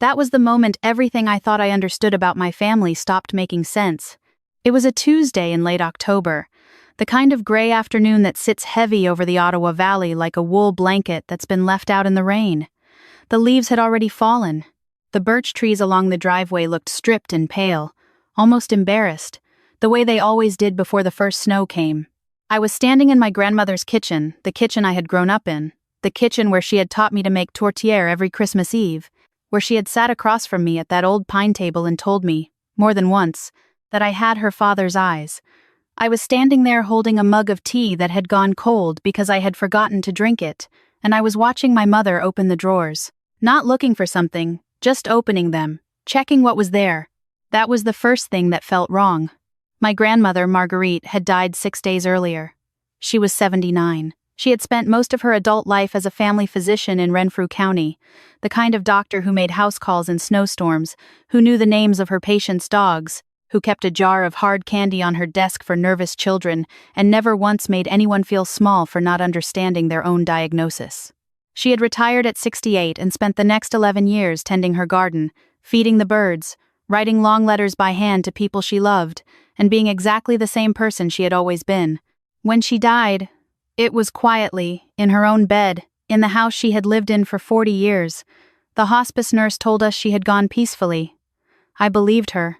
That was the moment everything I thought I understood about my family stopped making sense. It was a Tuesday in late October, the kind of gray afternoon that sits heavy over the Ottawa Valley like a wool blanket that's been left out in the rain. The leaves had already fallen. The birch trees along the driveway looked stripped and pale, almost embarrassed, the way they always did before the first snow came. I was standing in my grandmother's kitchen, the kitchen I had grown up in, the kitchen where she had taught me to make tourtière every Christmas Eve, where she had sat across from me at that old pine table and told me, more than once, that I had her father's eyes. I was standing there holding a mug of tea that had gone cold because I had forgotten to drink it, and I was watching my mother open the drawers. Not looking for something, just opening them, checking what was there. That was the first thing that felt wrong. My grandmother, Marguerite, had died 6 days earlier. She was 79. She had spent most of her adult life as a family physician in Renfrew County, the kind of doctor who made house calls in snowstorms, who knew the names of her patients' dogs, who kept a jar of hard candy on her desk for nervous children, and never once made anyone feel small for not understanding their own diagnosis. She had retired at 68 and spent the next 11 years tending her garden, feeding the birds, writing long letters by hand to people she loved, and being exactly the same person she had always been. When she died, it was quietly, in her own bed, in the house she had lived in for 40 years. The hospice nurse told us she had gone peacefully. I believed her.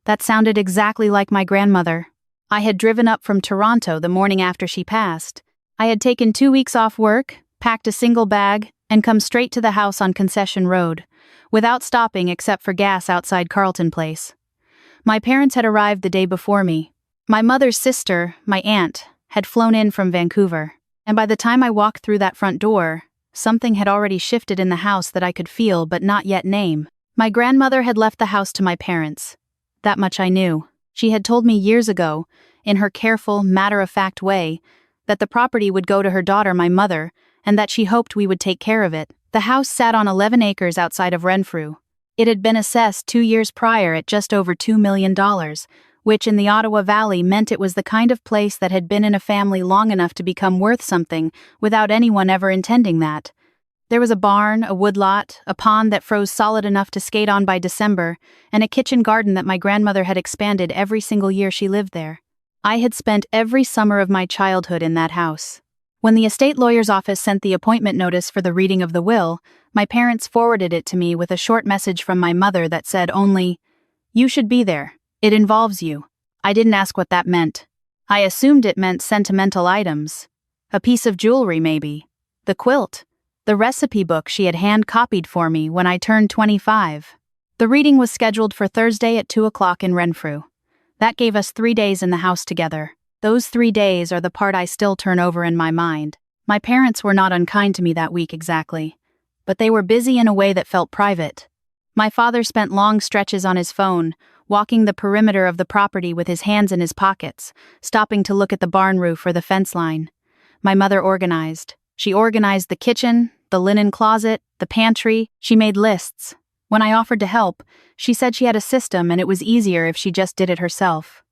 That sounded exactly like my grandmother. I had driven up from Toronto the morning after she passed. I had taken 2 weeks off work, packed a single bag, and come straight to the house on Concession Road, without stopping except for gas outside Carleton Place. My parents had arrived the day before me. My mother's sister, my aunt, had flown in from Vancouver, and by the time I walked through that front door, something had already shifted in the house that I could feel but not yet name. My grandmother had left the house to my parents. That much I knew. She had told me years ago, in her careful, matter-of-fact way, that the property would go to her daughter, my mother, and that she hoped we would take care of it. The house sat on 11 acres outside of Renfrew. It had been assessed 2 years prior at just over $2 million, which in the Ottawa Valley meant it was the kind of place that had been in a family long enough to become worth something without anyone ever intending that. There was a barn, a woodlot, a pond that froze solid enough to skate on by December, and a kitchen garden that my grandmother had expanded every single year she lived there. I had spent every summer of my childhood in that house. When the estate lawyer's office sent the appointment notice for the reading of the will, my parents forwarded it to me with a short message from my mother that said only, "You should be there. It involves you." I didn't ask what that meant. I assumed it meant sentimental items. A piece of jewelry, maybe. The quilt. The recipe book she had hand-copied for me when I turned 25. The reading was scheduled for Thursday at 2 o'clock in Renfrew. That gave us 3 days in the house together. Those 3 days are the part I still turn over in my mind. My parents were not unkind to me that week exactly, but they were busy in a way that felt private. My father spent long stretches on his phone, walking the perimeter of the property with his hands in his pockets, stopping to look at the barn roof or the fence line. My mother organized. She organized the kitchen, the linen closet, the pantry. She made lists. When I offered to help, she said she had a system and it was easier if she just did it herself.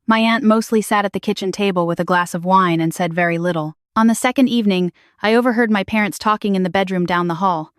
My aunt mostly sat at the kitchen table with a glass of wine and said very little. On the second evening, I overheard my parents talking in the bedroom down the hall,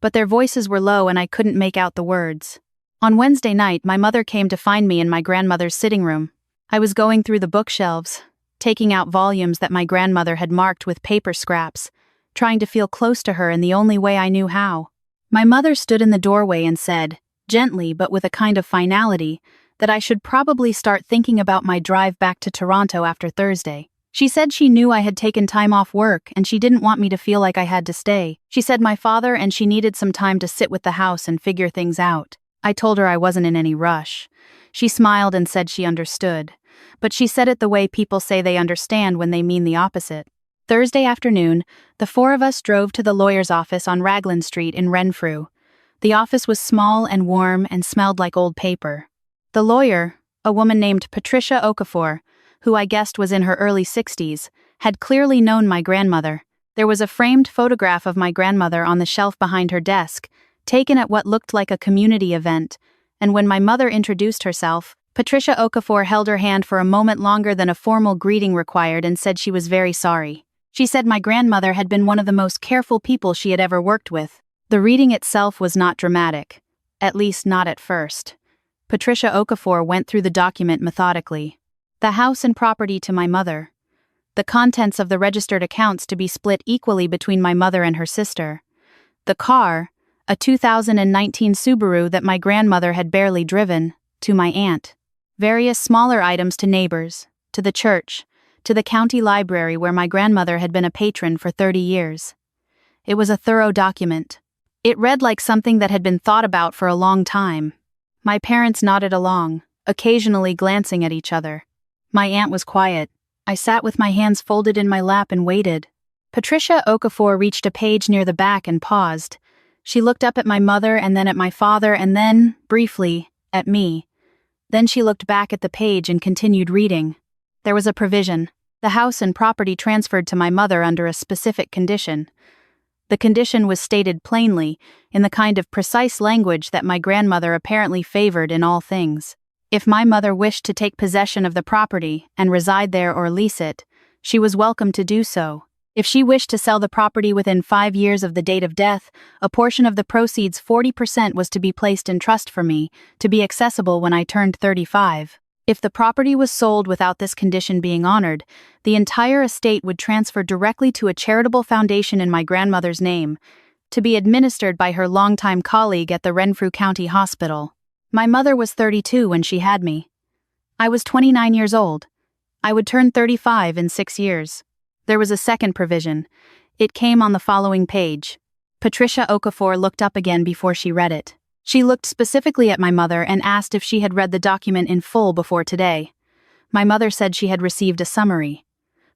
but their voices were low and I couldn't make out the words. On Wednesday night, my mother came to find me in my grandmother's sitting room. I was going through the bookshelves, taking out volumes that my grandmother had marked with paper scraps, trying to feel close to her in the only way I knew how. My mother stood in the doorway and said, gently but with a kind of finality, that I should probably start thinking about my drive back to Toronto after Thursday. She said she knew I had taken time off work and she didn't want me to feel like I had to stay. She said my father and she needed some time to sit with the house and figure things out. I told her I wasn't in any rush. She smiled and said she understood, but she said it the way people say they understand when they mean the opposite. Thursday afternoon, the four of us drove to the lawyer's office on Raglan Street in Renfrew. The office was small and warm and smelled like old paper. The lawyer, a woman named Patricia Okafor, who I guessed was in her early 60s, had clearly known my grandmother. There was a framed photograph of my grandmother on the shelf behind her desk, taken at what looked like a community event, and when my mother introduced herself, Patricia Okafor held her hand for a moment longer than a formal greeting required and said she was very sorry. She said my grandmother had been one of the most careful people she had ever worked with. The reading itself was not dramatic, at least not at first. Patricia Okafor went through the document methodically. The house and property to my mother. The contents of the registered accounts to be split equally between my mother and her sister. The car, a 2019 Subaru that my grandmother had barely driven, to my aunt. Various smaller items to neighbors, to the church, to the county library where my grandmother had been a patron for 30 years. It was a thorough document. It read like something that had been thought about for a long time. My parents nodded along, occasionally glancing at each other. My aunt was quiet. I sat with my hands folded in my lap and waited. Patricia Okafor reached a page near the back and paused. She looked up at my mother and then at my father and then, briefly, at me. Then she looked back at the page and continued reading. There was a provision. The house and property transferred to my mother under a specific condition. The condition was stated plainly, in the kind of precise language that my grandmother apparently favored in all things. If my mother wished to take possession of the property and reside there or lease it, she was welcome to do so. If she wished to sell the property within 5 years of the date of death, a portion of the proceeds, 40%, was to be placed in trust for me, to be accessible when I turned 35. If the property was sold without this condition being honored, the entire estate would transfer directly to a charitable foundation in my grandmother's name, to be administered by her longtime colleague at the Renfrew County Hospital. My mother was 32 when she had me. I was 29 years old. I would turn 35 in 6 years. There was a second provision. It came on the following page. Patricia Okafor looked up again before she read it. She looked specifically at my mother and asked if she had read the document in full before today. My mother said she had received a summary.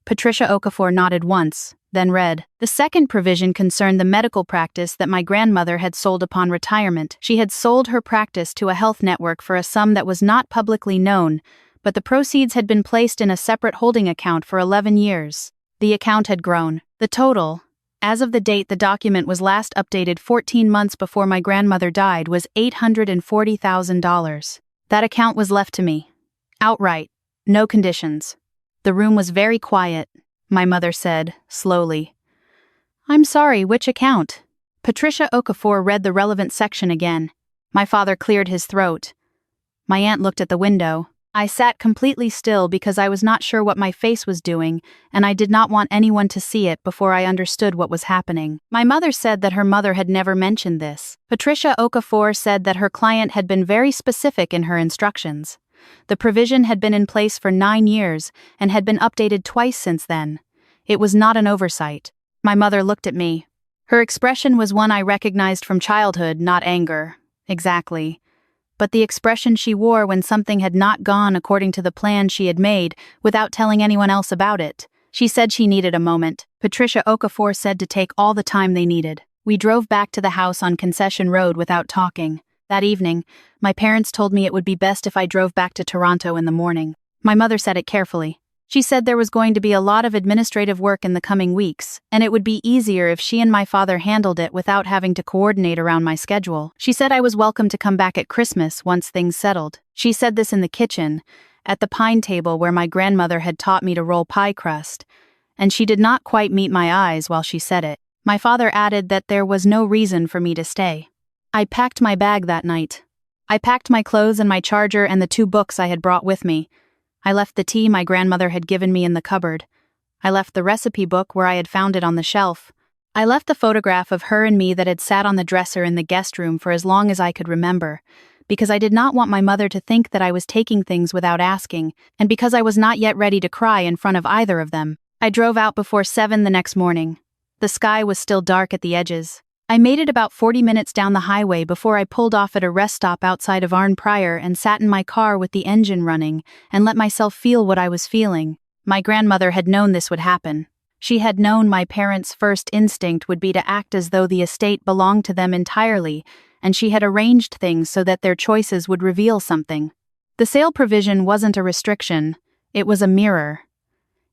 Patricia Okafor nodded once, then read. The second provision concerned the medical practice that my grandmother had sold upon retirement. She had sold her practice to a health network for a sum that was not publicly known, but the proceeds had been placed in a separate holding account for 11 years. The account had grown. The total, as of the date the document was last updated 14 months before my grandmother died, was $840,000. That account was left to me. Outright. No conditions. The room was very quiet. My mother said, slowly. "I'm sorry, which account?" Patricia Okafor read the relevant section again. My father cleared his throat. My aunt looked at the window. I sat completely still because I was not sure what my face was doing, and I did not want anyone to see it before I understood what was happening. My mother said that her mother had never mentioned this. Patricia Okafor said that her client had been very specific in her instructions. The provision had been in place for 9 years and had been updated twice since then. It was not an oversight. My mother looked at me. Her expression was one I recognized from childhood, not anger. Exactly. But the expression she wore when something had not gone according to the plan she had made, without telling anyone else about it. She said she needed a moment. Patricia Okafor said to take all the time they needed. We drove back to the house on Concession Road without talking. That evening, my parents told me it would be best if I drove back to Toronto in the morning. My mother said it carefully. She said there was going to be a lot of administrative work in the coming weeks, and it would be easier if she and my father handled it without having to coordinate around my schedule. She said I was welcome to come back at Christmas once things settled. She said this in the kitchen, at the pine table where my grandmother had taught me to roll pie crust, and she did not quite meet my eyes while she said it. My father added that there was no reason for me to stay. I packed my bag that night. I packed my clothes and my charger and the 2 books I had brought with me. I left the tea my grandmother had given me in the cupboard. I left the recipe book where I had found it on the shelf. I left the photograph of her and me that had sat on the dresser in the guest room for as long as I could remember, because I did not want my mother to think that I was taking things without asking, and because I was not yet ready to cry in front of either of them. I drove out before 7 the next morning. The sky was still dark at the edges. I made it about 40 minutes down the highway before I pulled off at a rest stop outside of Arnprior and sat in my car with the engine running and let myself feel what I was feeling. My grandmother had known this would happen. She had known my parents' first instinct would be to act as though the estate belonged to them entirely, and she had arranged things so that their choices would reveal something. The sale provision wasn't a restriction, it was a mirror.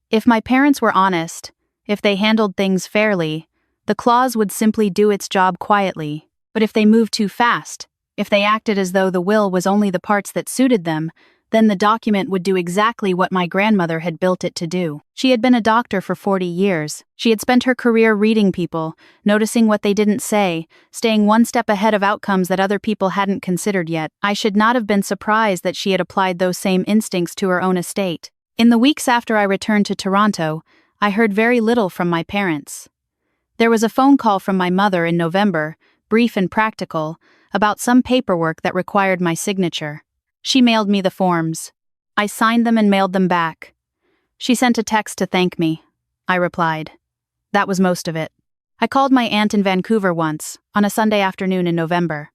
If my parents were honest, if they handled things fairly, the clause would simply do its job quietly. But if they moved too fast, if they acted as though the will was only the parts that suited them, Then the document would do exactly what my grandmother had built it to do. She had been a doctor for 40 years. She had spent her career reading people, noticing what they didn't say, staying one step ahead of outcomes that other people hadn't considered yet. I should not have been surprised that she had applied those same instincts to her own estate. In the weeks after I returned to Toronto, I heard very little from my parents. There was a phone call from my mother in November, brief and practical, about some paperwork that required my signature. She mailed me the forms. I signed them and mailed them back. She sent a text to thank me. I replied. That was most of it. I called my aunt in Vancouver once, on a Sunday afternoon in November.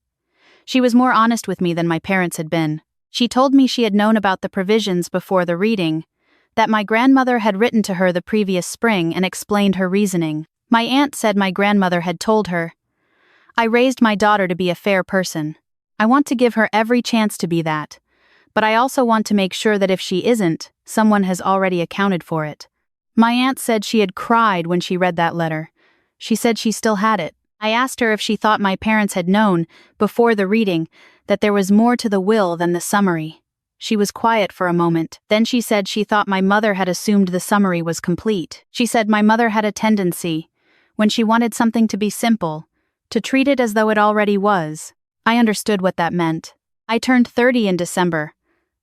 She was more honest with me than my parents had been. She told me she had known about the provisions before the reading, that my grandmother had written to her the previous spring and explained her reasoning. My aunt said my grandmother had told her, I raised my daughter to be a fair person. I want to give her every chance to be that. But I also want to make sure that if she isn't, someone has already accounted for it. My aunt said she had cried when she read that letter. She said she still had it. I asked her if she thought my parents had known, before the reading, that there was more to the will than the summary. She was quiet for a moment. Then she said she thought my mother had assumed the summary was complete. She said my mother had a tendency, when she wanted something to be simple, to treat it as though it already was. I understood what that meant. I turned 30 in December.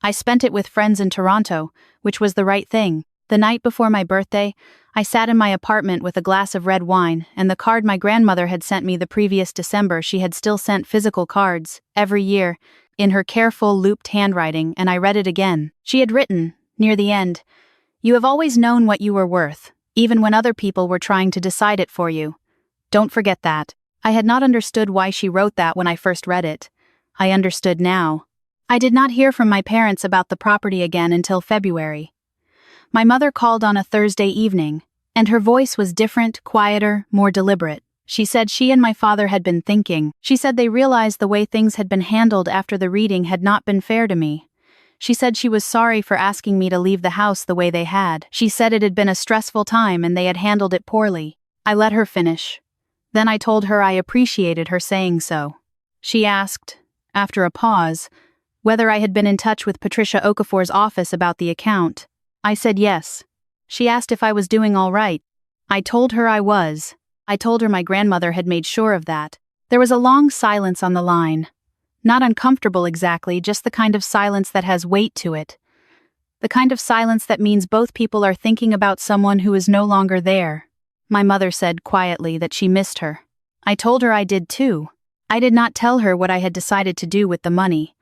I spent it with friends in Toronto, which was the right thing. The night before my birthday, I sat in my apartment with a glass of red wine, and the card my grandmother had sent me the previous December. She had still sent physical cards, every year, in her careful, looped handwriting, and I read it again. She had written, near the end, You have always known what you were worth, even when other people were trying to decide it for you. Don't forget that. I had not understood why she wrote that when I first read it. I understood now. I did not hear from my parents about the property again until February. My mother called on a Thursday evening, and her voice was different, quieter, more deliberate. She said she and my father had been thinking. She said they realized the way things had been handled after the reading had not been fair to me. She said she was sorry for asking me to leave the house the way they had. She said it had been a stressful time and they had handled it poorly. I let her finish. Then I told her I appreciated her saying so. She asked, after a pause, whether I had been in touch with Patricia Okafor's office about the account. I said yes. She asked if I was doing all right. I told her I was. I told her my grandmother had made sure of that. There was a long silence on the line. Not uncomfortable exactly, just the kind of silence that has weight to it. The kind of silence that means both people are thinking about someone who is no longer there. My mother said quietly that she missed her. I told her I did too. I did not tell her what I had decided to do with the money.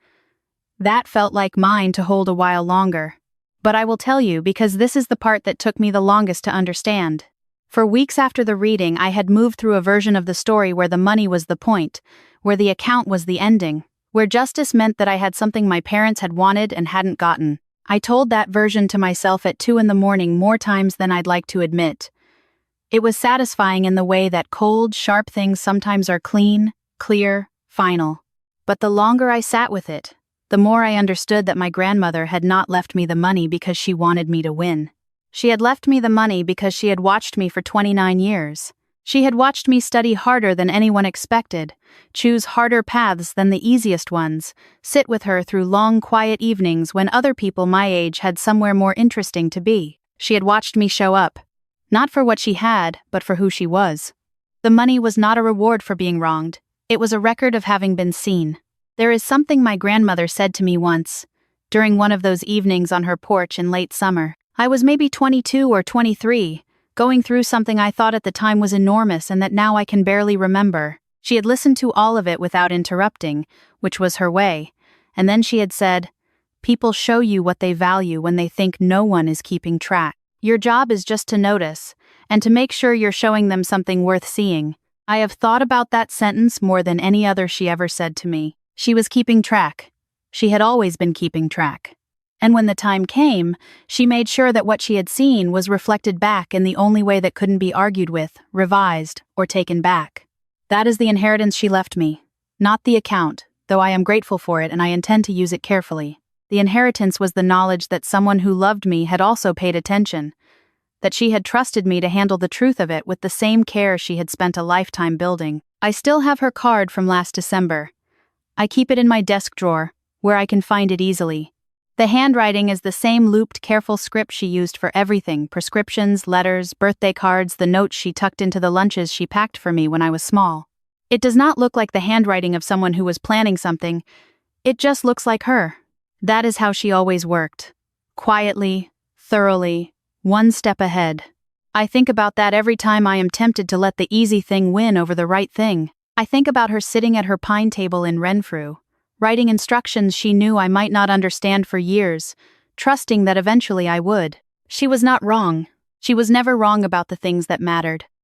That felt like mine to hold a while longer. But I will tell you because this is the part that took me the longest to understand. For weeks after the reading, I had moved through a version of the story where the money was the point, where the account was the ending, where justice meant that I had something my parents had wanted and hadn't gotten. I told that version to myself at 2 a.m. more times than I'd like to admit. It was satisfying in the way that cold, sharp things sometimes are clean, clear, final. But the longer I sat with it, the more I understood that my grandmother had not left me the money because she wanted me to win. She had left me the money because she had watched me for 29 years. She had watched me study harder than anyone expected, choose harder paths than the easiest ones, sit with her through long, quiet evenings when other people my age had somewhere more interesting to be. She had watched me show up, not for what she had, but for who she was. The money was not a reward for being wronged. It was a record of having been seen. There is something my grandmother said to me once, during one of those evenings on her porch in late summer. I was maybe 22 or 23, going through something I thought at the time was enormous and that now I can barely remember. She had listened to all of it without interrupting, which was her way, and then she had said, "People show you what they value when they think no one is keeping track. Your job is just to notice, and to make sure you're showing them something worth seeing." I have thought about that sentence more than any other she ever said to me. She was keeping track. She had always been keeping track. And when the time came, she made sure that what she had seen was reflected back in the only way that couldn't be argued with, revised, or taken back. That is the inheritance she left me. Not the account, though I am grateful for it and I intend to use it carefully. The inheritance was the knowledge that someone who loved me had also paid attention, that she had trusted me to handle the truth of it with the same care she had spent a lifetime building. I still have her card from last December. I keep it in my desk drawer, where I can find it easily. The handwriting is the same looped, careful script she used for everything: prescriptions, letters, birthday cards, the notes she tucked into the lunches she packed for me when I was small. It does not look like the handwriting of someone who was planning something. It just looks like her. That is how she always worked. Quietly, thoroughly, one step ahead. I think about that every time I am tempted to let the easy thing win over the right thing. I think about her sitting at her pine table in Renfrew, writing instructions she knew I might not understand for years, trusting that eventually I would. She was not wrong. She was never wrong about the things that mattered.